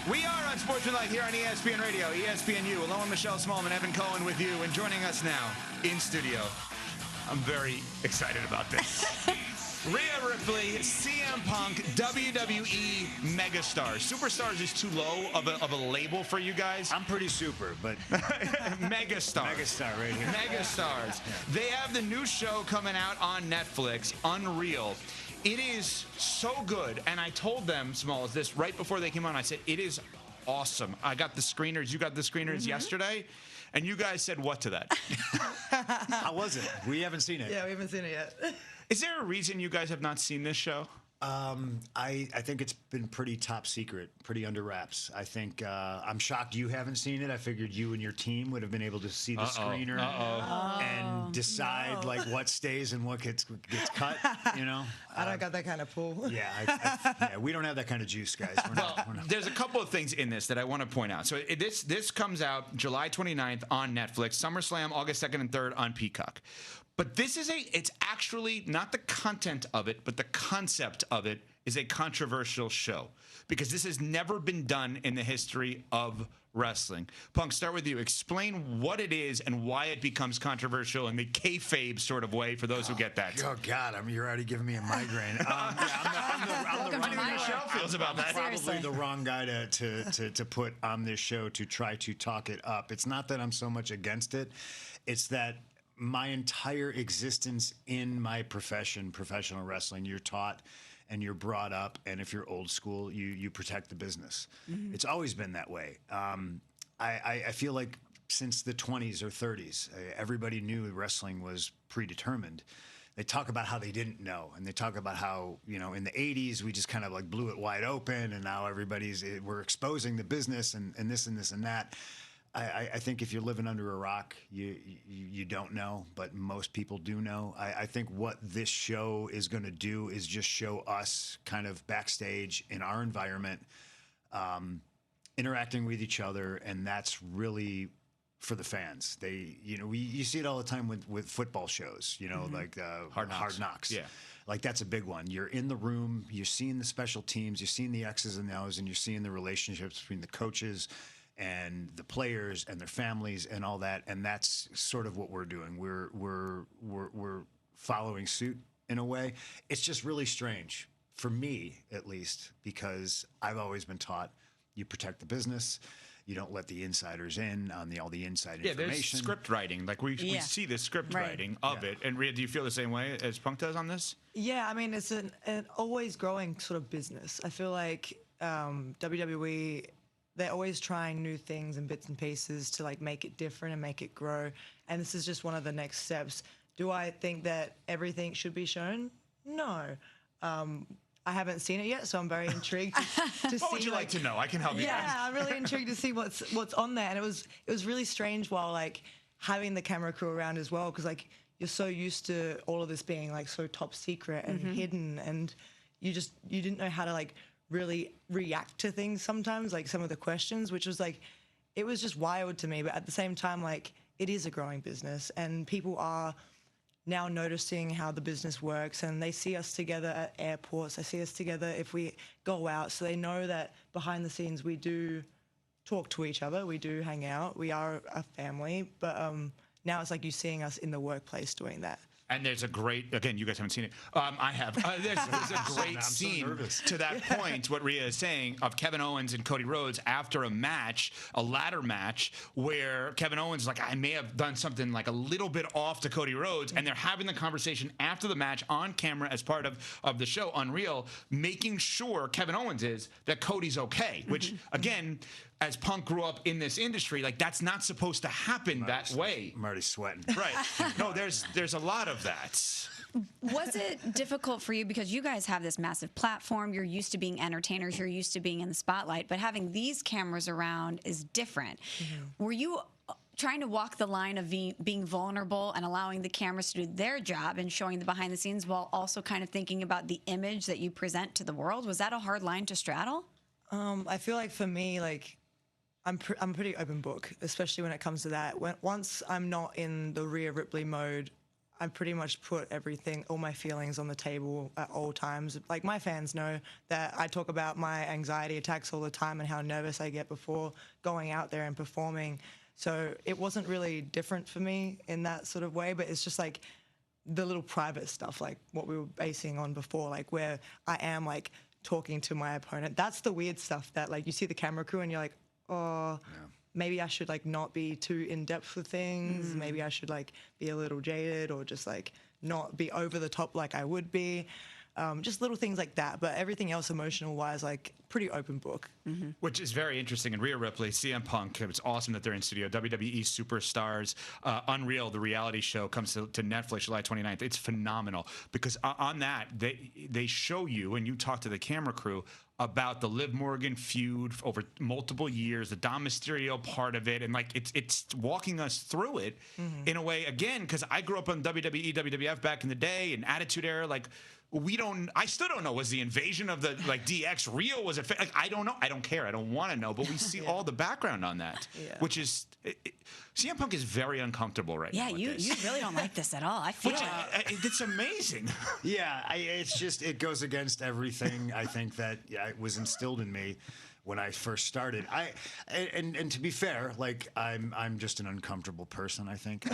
We are on Sportsmanlike here on ESPN Radio, ESPNU, along with Michelle Smallman, Evan Cohen with you, and joining us now in studio. I'm very excited about this. Rhea Ripley, CM Punk, WWE megastars. Superstars is too low of a label for you guys. I'm pretty super, but Megastars. Megastar right here. Megastars. Yeah. They have the new show coming out on Netflix, Unreal. It is so good, and I told them, Smalls, this right before they came on. I said, it is awesome. I got the screeners. You got the screeners yesterday, and you guys said what to that? How was it? We haven't seen it. Yeah, we haven't seen it yet. Is there a reason you guys have not seen this show? I think it's been pretty top secret, pretty under wraps. I think I'm shocked you haven't seen it. I figured you and your team would have been able to see the screener and decide like what stays and what gets cut. You know, I don't got that kind of pull. Yeah, we don't have that kind of juice, guys. We're not. There's a couple of things in this that I want to point out. So this comes out July 29th on Netflix, SummerSlam August 2nd and 3rd on Peacock. But this is it's actually not the content of it, but the concept of it is a controversial show because this has never been done in the history of wrestling. Punk, start with you. Explain what it is and why it becomes controversial in the kayfabe sort of way for those who get that. Oh God, you're already giving me a migraine. I'm the Michelle feels about that. Probably the wrong guy to put on this show to try to talk it up. It's not that I'm so much against it. It's that my entire existence in my profession, professional wrestling, you're taught and you're brought up, and if you're old school, you protect the business. Mm-hmm. It's always been that way. I feel like since the 20s or 30s, everybody knew wrestling was predetermined. They talk about how they didn't know, and they talk about how, in the 80s, we just kind of like blew it wide open, and now we're exposing the business and this and this and that. I think if you're living under a rock, you don't know, but most people do know. I think what this show is going to do is just show us kind of backstage in our environment, interacting with each other, and that's really for the fans. You see it all the time with football shows, like Hard Knocks. Yeah. Like that's a big one. You're in the room, you're seeing the special teams, you're seeing the X's and O's, and you're seeing the relationships between the coaches and the players and their families and all that, and that's sort of what we're doing. We're following suit in a way. It's just really strange for me, at least, because I've always been taught you protect the business. You don't let the insiders in on all the inside information. Yeah, there's script writing. Like we see the script writing of it. And Rhea, do you feel the same way as Punk does on this? Yeah, I mean, it's an always growing sort of business. I feel like WWE, they're always trying new things and bits and pieces to like make it different and make it grow. And this is just one of the next steps. Do I think that everything should be shown? No. I haven't seen it yet, so I'm very intrigued to see. What would you like to know? I can help you. Yeah, I'm really intrigued to see what's on there. And it was really strange while like having the camera crew around as well, because like you're so used to all of this being like so top secret and hidden, and you didn't know how to like really react to things sometimes, like some of the questions, which was like, it was just wild to me. But at the same time, like it is a growing business and people are now noticing how the business works, and they see us together at airports. They see us together if we go out. So they know that behind the scenes, we do talk to each other. We do hang out. We are a family, but now it's like you seeing us in the workplace doing that. And there's a great, again, you guys haven't seen it. I have. There's a great scene to that point, what Rhea is saying, of Kevin Owens and Cody Rhodes after a match, a ladder match, where Kevin Owens is like, I may have done something like a little bit off to Cody Rhodes, and they're having the conversation after the match on camera as part of the show, Unreal, making sure Kevin Owens is that Cody's okay, which, again, as Punk grew up in this industry, like that's not supposed to happen that way. I'm already sweating. Right. No, there's a lot of that. Was it difficult for you because you guys have this massive platform? You're used to being entertainers. You're used to being in the spotlight. But having these cameras around is different. Mm-hmm. Were you trying to walk the line of being vulnerable and allowing the cameras to do their job and showing the behind the scenes while also kind of thinking about the image that you present to the world? Was that a hard line to straddle? I feel like for me, like, I'm pretty open book, especially when it comes to that. Once I'm not in the Rhea Ripley mode, I pretty much put everything, all my feelings on the table at all times. Like, my fans know that I talk about my anxiety attacks all the time and how nervous I get before going out there and performing. So it wasn't really different for me in that sort of way, but it's just like the little private stuff, like what we were basing on before, like where I am like talking to my opponent. That's the weird stuff that like you see the camera crew and you're like, oh, maybe I should like not be too in depth with things. Maybe I should like be a little jaded or just like not be over the top like I would be. Just little things like that. But everything else emotional wise, like pretty open book. Which is very interesting. And Rhea Ripley, CM Punk, it's awesome that they're in studio. WWE Superstars, Unreal, the reality show, comes to Netflix July 29th. It's phenomenal because on that, they show you, and you talk to the camera crew about the Liv Morgan feud over multiple years, the Dom Mysterio part of it, and like it's walking us through it in a way, again, because I grew up on WWE, WWF back in the day, and Attitude Era, like I still don't know, was the invasion of the like DX real? Was it like, I don't know, I don't care, I don't want to know, but we see all the background on that, which is CM Punk is very uncomfortable right now. Yeah, you really don't like this at all. I feel it. It's amazing. It's just, it goes against everything I think that was instilled in me when I first started. And to be fair, like I'm just an uncomfortable person. I think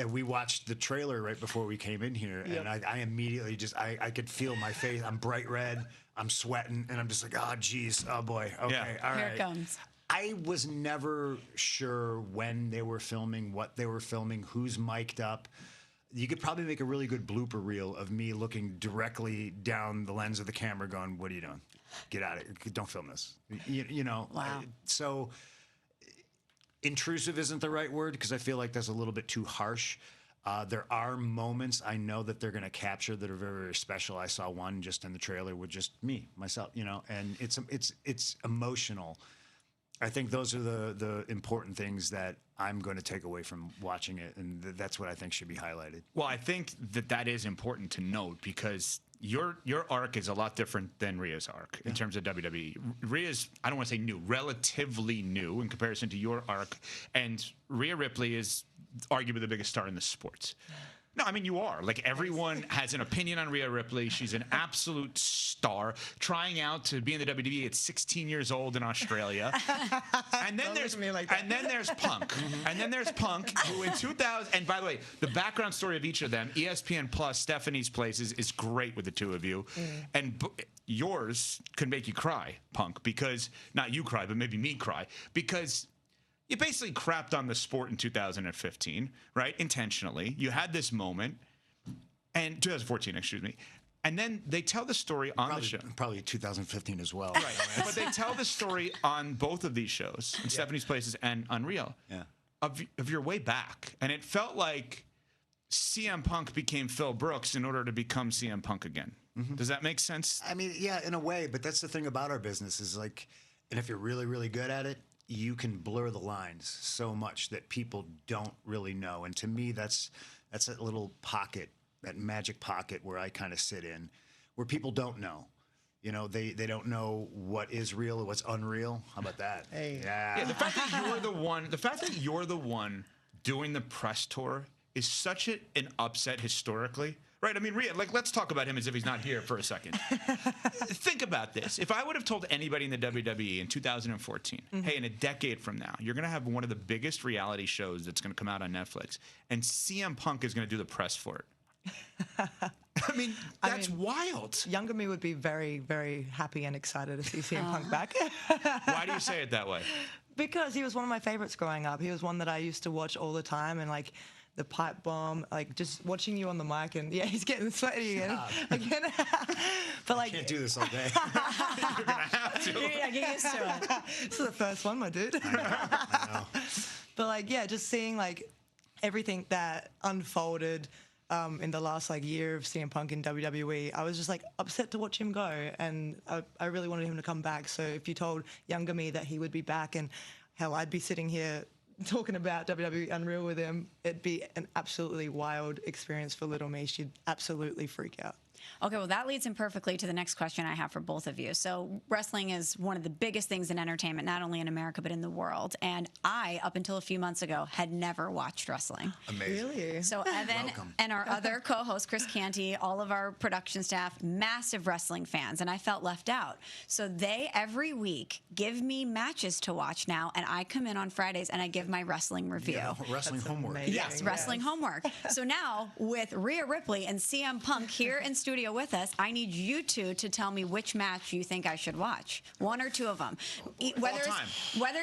we watched the trailer right before we came in here, and I immediately just I could feel my face. I'm bright red. I'm sweating, and I'm just like, oh geez, oh boy, okay, all right. Here it comes. I was never sure when they were filming, what they were filming, who's mic'd up. You could probably make a really good blooper reel of me looking directly down the lens of the camera going, what are you doing? Get out of it. Don't film this. You know. Wow. So intrusive isn't the right word because I feel like that's a little bit too harsh. There are moments I know that they're going to capture that are very, very special. I saw one just in the trailer with just myself, and it's emotional. I think those are the important things that I'm going to take away from watching it, and that's what I think should be highlighted. Well, I think that is important to note because your arc is a lot different than Rhea's arc in terms of WWE. Rhea's, I don't want to say new, relatively new in comparison to your arc, and Rhea Ripley is arguably the biggest star in the sport. No, I mean, you are. Like, everyone has an opinion on Rhea Ripley. She's an absolute star, trying out to be in the WWE at 16 years old in Australia. And then there's Punk. And then there's Punk, who in 2000, and by the way, the background story of each of them, ESPN Plus, Stephanie's Place is great with the two of you. And yours could make you cry, Punk, because, not you cry, but maybe me cry, because you basically crapped on the sport in 2015, right? Intentionally. You had this moment, and 2014, excuse me. And then they tell the story on the show. Probably 2015 as well. Right. But they tell the story on both of these shows, in Stephanie's Places and Unreal, of your way back. And it felt like CM Punk became Phil Brooks in order to become CM Punk again. Does that make sense? I mean, yeah, in a way. But that's the thing about our business is like, and if you're really, really good at it, you can blur the lines so much that people don't really know. And to me, that's that little pocket, that magic pocket where I kind of sit in, where people don't know. You know, they don't know what is real or what's unreal. How about that? Hey. Yeah, the fact that you're the one doing the press tour is such an upset historically. Right, I mean, Rhea, like, let's talk about him as if he's not here for a second. Think about this. If I would have told anybody in the WWE in 2014, hey, in a decade from now, you're going to have one of the biggest reality shows that's going to come out on Netflix, and CM Punk is going to do the press for it. I mean, that's wild. Younger me would be very, very happy and excited to see CM Punk back. Why do you say it that way? Because he was one of my favorites growing up. He was one that I used to watch all the time, and like the pipe bomb, like just watching you on the mic, and he's getting sweaty again. But like, can't do this all day. You're gonna have to. Yeah, get used to it. This is the first one, my dude. I know. But like, just seeing like everything that unfolded in the last like year of CM Punk in WWE, I was just like upset to watch him go, and I really wanted him to come back. So if you told younger me that he would be back, and hell, I'd be sitting here talking about WWE Unreal with him, it'd be an absolutely wild experience for little me. She'd absolutely freak out. Okay, well, that leads in perfectly to the next question I have for both of you. So, wrestling is one of the biggest things in entertainment, not only in America, but in the world. And I, up until a few months ago, had never watched wrestling. Amazing. Really? So, Evan and our other co host, Chris Canty, all of our production staff, massive wrestling fans, and I felt left out. So, they every week give me matches to watch now, and I come in on Fridays and I give my wrestling review. Yeah, wrestling homework. amazing. Yes, wrestling homework. So now with Rhea Ripley and CM Punk here in studio with us, I need you two to tell me which match you think I should watch. One or two of them. Whether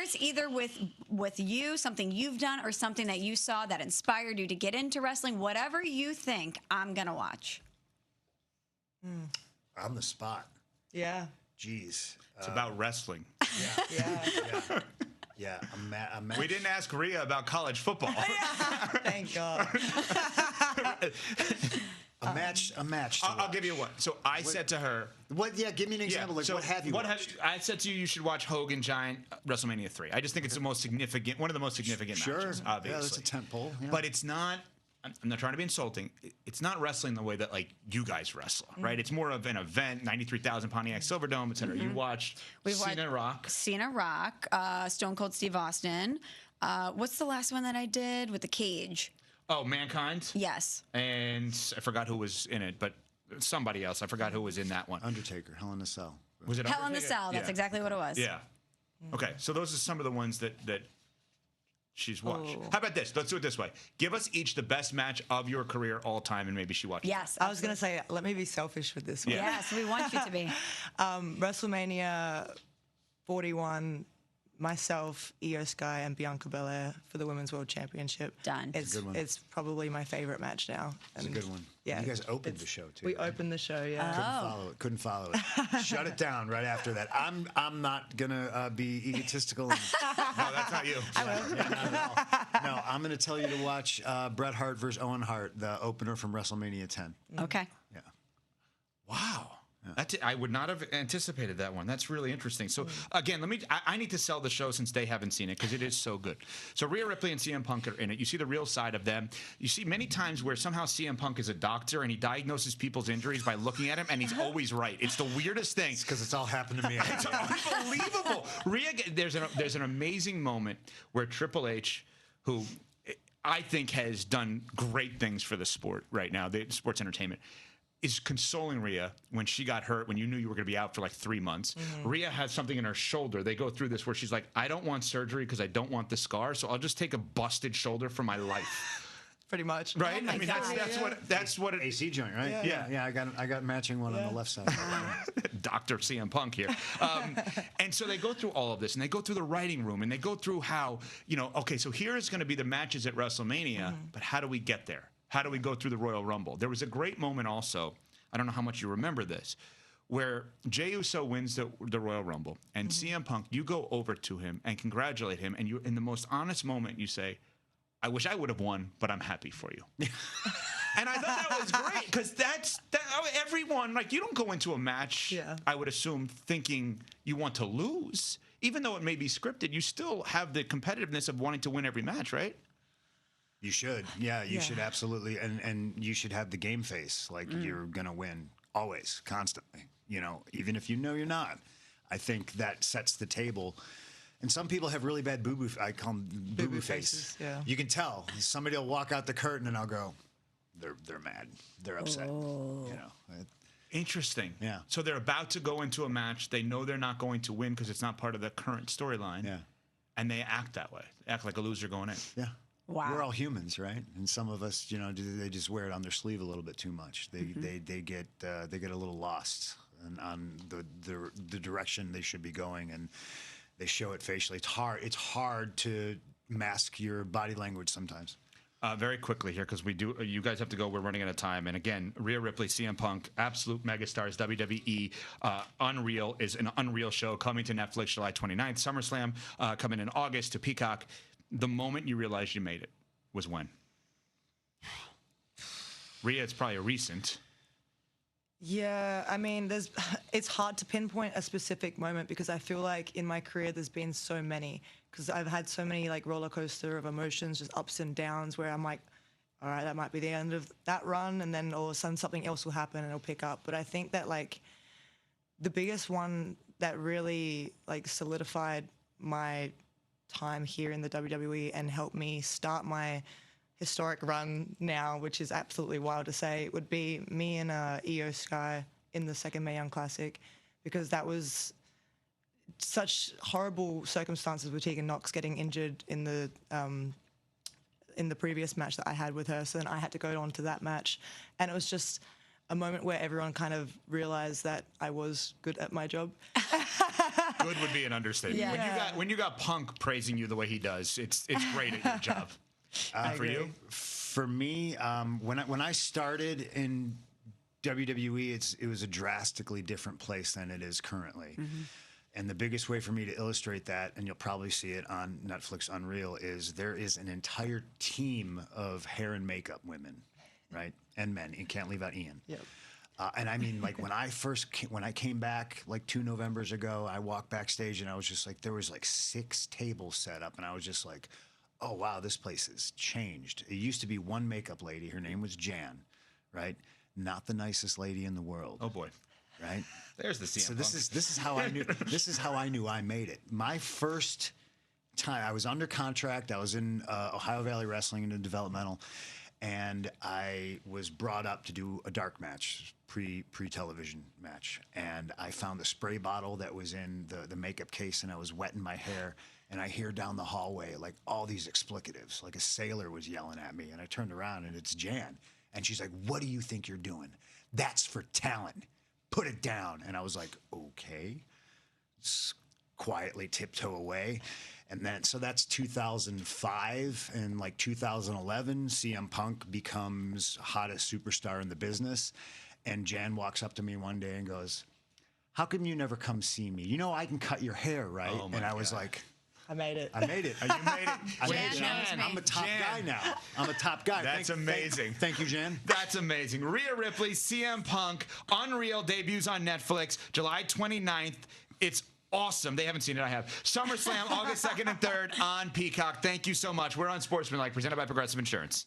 it's either with you, something you've done, or something that you saw that inspired you to get into wrestling, whatever you think, I'm going to watch. On the spot. Yeah. Jeez. It's about wrestling. Yeah. Yeah, a match. We didn't ask Rhea about college football. Thank God. A match. I'll give you one. So I said to her, What? Yeah, give me an example. Like, so what have you watched? I said to you, you should watch Hogan Giant WrestleMania 3. I just think it's the most significant, one of the most significant matches, obviously. Yeah, that's a tent pole. Yeah. But it's not. I'm not trying to be insulting. It's not wrestling the way that like you guys wrestle, right? It's more of an event. 93,000 Pontiac Silverdome, etc. You watched Cena Rock. Cena Rock, Stone Cold Steve Austin. What's the last one that I did with the cage? Oh, Mankind. Yes. And I forgot who was in it, but somebody else. I forgot who was in that one. Undertaker, Hell in a Cell. Was it Hell in the Undertaker? Cell. That's Yeah. exactly what it was. Yeah. Okay, so those are some of the ones that she's watched. How about this? Let's do it this way. Give us each the best match of your career all time, and maybe she watched it. Yes. I was going to say, let me be selfish with this one. Yeah. Yes, we want you to be. WrestleMania 41, myself, Io Sky, and Bianca Belair for the Women's World Championship. Done. It's a good one. It's probably my favorite match now. It's a good one. Yeah. You guys opened the show too. We right? opened the show, yeah. Couldn't follow it. Shut it down right after that. I'm not gonna be egotistical. And, No, that's not you. yeah, not at all. No, I'm gonna tell you to watch Bret Hart versus Owen Hart, the opener from WrestleMania 10. Okay. Yeah. Wow. I would not have anticipated that one. That's really interesting. So again, I need to sell the show since they haven't seen it because it is so good. So Rhea Ripley and CM Punk are in it. You see the real side of them. You see many times where somehow CM Punk is a doctor and he diagnoses people's injuries by looking at him, and he's always right. It's the weirdest thing. It's because it's all happened to me. It's unbelievable. Rhea, there's an amazing moment where Triple H, who I think has done great things for the sport right now, the sports entertainment, is consoling Rhea when she got hurt, when you knew you were going to be out for like 3 months. Rhea has something in her shoulder. They go through this where she's like, I don't want surgery because I don't want the scar, so I'll just take a busted shoulder for my life. Pretty much. Right? Oh my I mean, God. that's what it AC joint, right? Yeah. I got matching one on the left side. Dr. CM Punk here. And so they go through all of this, and they go through the writing room, and they go through how, okay, so here is going to be the matches at WrestleMania, but how do we get there? How do we go through the Royal Rumble? There was a great moment also, I don't know how much you remember this, where Jey Uso wins the Royal Rumble, and CM Punk, you go over to him and congratulate him, and you, in the most honest moment, you say, I wish I would have won, but I'm happy for you. And I thought that was great, because everyone, like, you don't go into a match, I would assume, thinking you want to lose. Even though it may be scripted, you still have the competitiveness of wanting to win every match, right? You should. Yeah, you should absolutely. And you should have the game face. Like, you're going to win always, constantly. Even if you know you're not. I think that sets the table. And some people have really bad boo-boo, I call them boo-boo faces. Yeah. You can tell. Somebody will walk out the curtain and I'll go, they're mad. They're upset. Interesting. Yeah. So they're about to go into a match. They know they're not going to win because it's not part of the current storyline. Yeah. And they act that way. They act like a loser going in. Yeah. Wow. We're all humans, right? And some of us, they just wear it on their sleeve a little bit too much. They get a little lost on the direction they should be going, and they show it facially. It's hard to mask your body language sometimes. Very quickly here, because you guys have to go. We're running out of time. And again, Rhea Ripley, CM Punk, absolute megastars, WWE. Unreal is an Unreal show coming to Netflix July 29th. SummerSlam coming in August to Peacock. The moment you realized you made it was when? Rhea, it's probably recent. Yeah, I mean, it's hard to pinpoint a specific moment because I feel like in my career there's been so many, because I've had so many like roller coaster of emotions, just ups and downs, where I'm like, all right, that might be the end of that run, and then all of a sudden something else will happen and it'll pick up. But I think that like the biggest one that really like solidified my time here in the WWE and helped me start my historic run now, which is absolutely wild to say, would be me and Io Sky in the second Mae Young Classic, because that was such horrible circumstances with Tegan Nox getting injured in the previous match that I had with her. So then I had to go on to that match, and it was just a moment where everyone kind of realized that I was good at my job. Good would be an understatement. Yeah. When you got Punk praising you the way he does, it's great at your job. For you? For me, when I started in WWE, it was a drastically different place than it is currently. And the biggest way for me to illustrate that, and you'll probably see it on Netflix Unreal, is there is an entire team of hair and makeup women, right, and men. You can't leave out Ian. Yep. And I mean, like when I came back like 2 Novembers ago, I walked backstage and I was just like, there was like 6 tables set up, and I was just like, oh wow, this place has changed. It used to be one makeup lady. Her name was Jan, right? Not the nicest lady in the world. Oh boy. Right? There's the CM So Punk. this is how I knew I made it. My first time I was under contract. I was in Ohio Valley Wrestling in a developmental, and I was brought up to do a dark match, pre-television match. And I found the spray bottle that was in the makeup case, and I was wetting my hair. And I hear down the hallway like all these explicatives, like a sailor was yelling at me. And I turned around and it's Jan, and she's like, "What do you think you're doing? That's for talent. Put it down." And I was like, okay. Quietly tiptoe away. And then, so that's 2005. And like 2011, CM Punk becomes hottest superstar in the business. And Jan walks up to me one day and goes, "How come you never come see me? You know, I can cut your hair, right?" Oh my and I was God. like, I made it. I made it. You made it. I made Jan it. knows me. I'm a top Jan. guy now. I'm a top guy. That's amazing. Thank you, Jan. That's amazing. Rhea Ripley, CM Punk, Unreal debuts on Netflix July 29th. It's awesome. They haven't seen it. I have. SummerSlam August 2nd and 3rd on Peacock. Thank you so much. We're on Sportsmanlike, presented by Progressive Insurance.